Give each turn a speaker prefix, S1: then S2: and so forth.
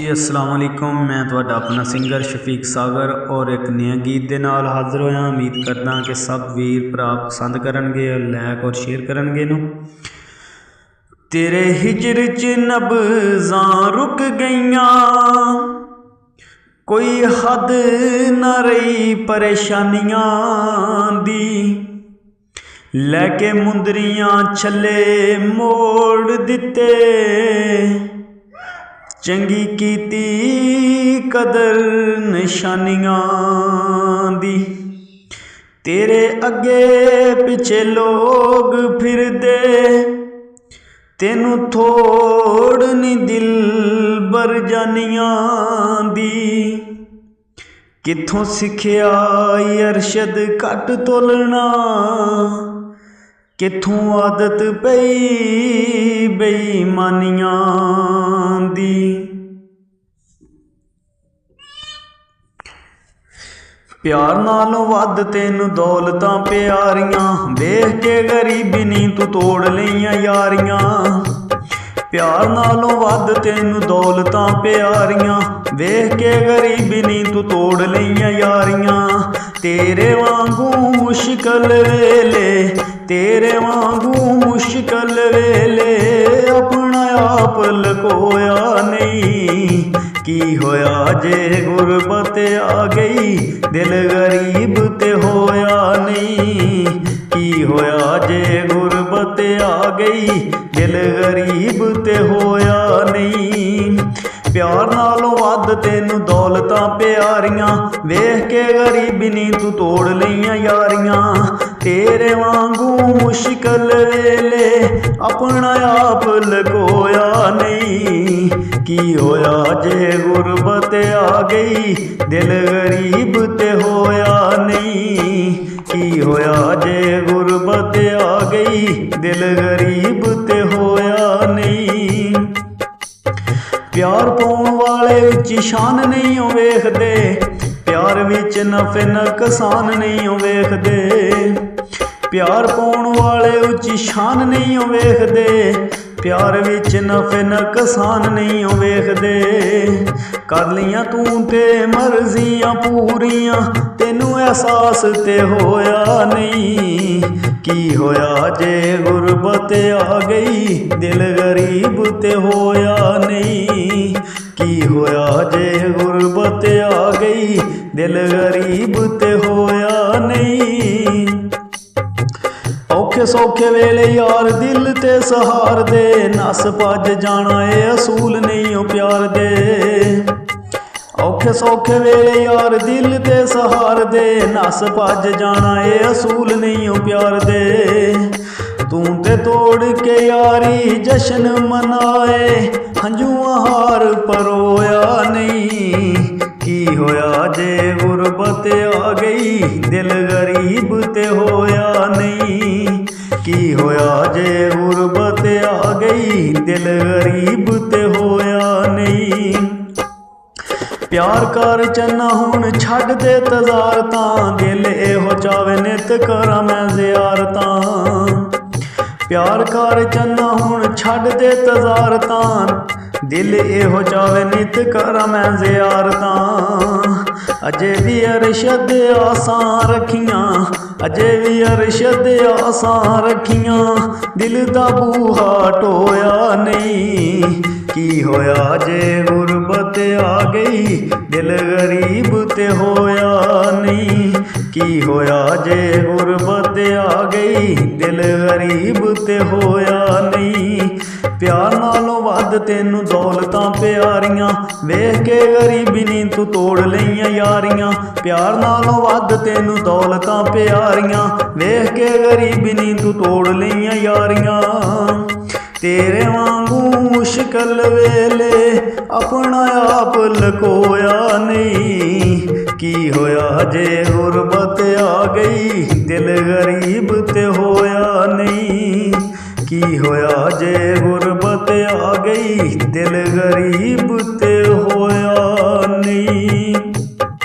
S1: जी अस्सलाम वालेकुम। मैं तुहाडा अपना सिंगर शफीक सागर और एक नया गीत दे नाल हाज़र होया। उम्मीद करदा कि सब वीर भरा पसंद करनगे और लाइक और शेयर करनगे नू। तेरे हिजर च नब्ज़ां रुक गईयां, कोई हद न रही परेशानियां दी। लैके मुंदरियां छले मोड़ दिते, चंगी कीती कदर निशानियां दी। तेरे अगे पिछे लोग फिरदे, तेनू थोड़ नी दिल बर जानियां दी। कित्थों सिखिया अरशद घट तोलना, कित्थों आदत पई बेईमानियां दी। प्यार नालों वध तेनू दौलतां प्यारियां, वेख के गरीबी नी तू तोड़ लईयां यारियां। प्यार नालों वध तेनू दौलतां प्यारियां, वेख के गरीबी नी तू तोड़ लईयां यारियां। तेरे वांगू मुश्किल वेले, तेरे वांगू मुश्किल वेले अपना आप लकोया नहीं। की होया जे गुरबत आ गई, दिल गरीब ते होया नहीं। की होया जे गुरबत आ गई, दिल गरीब ते होया नहीं। प्यार नालों वध तेनू दौलतां प्यारियां, वेख के गरीबी नी तू तोड़ लईयां यारियां। तेरे वांगू मुश्किल वेले अपना आप लकोया नहीं। की होया जे गुरबत आ गई, दिल गरीब ते होया नहीं। की होया जे गुरबत आ गई, दिल गरीब ते होया नहीं। प्यार पाउण वाले विच शान नहीं हो वेखदे, प्यार विच नफे नुकसान नहीं हो वेखदे। प्यार पाउण वाले उच्ची शान नहीं हो वेखदे, प्यार विच नफे नुकसान नहीं हो वेखदे। कर लियां तू ते मर्जियां पूरियां, तेनू एहसास ते होया नहीं। की होया जे गुरबत आ गई, दिल गरीब ते होया नहीं। की होया जे गुरबत आ गई, दिल गरीब ते होया नहीं। औखे सौखे वेले यार दिल ते सहार दे, नस भज जाना ए असूल नहीं हो प्यार दे। औखे सौखे वेले यार दिल ते सहार दे, नस भज जाना ए असूल नहीं हो प्यार दे। तू ते तोड़ के यारी जश्न मनाए, हंजुआ हार परोया नहीं। की होया जे गुरबत आ गई, दिल गरीब ते होया नहीं। की होया जे गुरबत आ गई, दिल गरीब ते होया नहीं। प्यार कर चन्ना हुण छड्ड दे तजारतां, दिल एहो चावे नित करा मैं ज़ियारतां। प्यार कर चन्ना हुण छड्ड दे तजारतां, दिल एहो चावे नित करा मैं ज़ियारतां। अजे भी अरशद आसां रखियां, अजे भी अरशद आसां रखियां, दिल दा बूहा टोया नहीं। की होया जे गुरबत आ गई, दिल गरीब ते होया नहीं। की होया जे गुरबत आ गई, दिल गरीब ते होया नहीं। प्यार नालों वध तेनू दौलतां प्यारियां, वेख के गरीबी नी तू तोड़ लईयां यारियां। प्यार नालों वध तेनू दौलतां प्यारियां, वेख के गरीबी नी तू तोड़ लईयां यारियां। तेरे वांगू मुश्किल वेले अपना आप लकोया नहीं। की होया जे गुरबत आ गई, दिल गरीब ते होया नहीं। की होया जे गुरबत आ गई, दिल गरीब ते होया नहीं।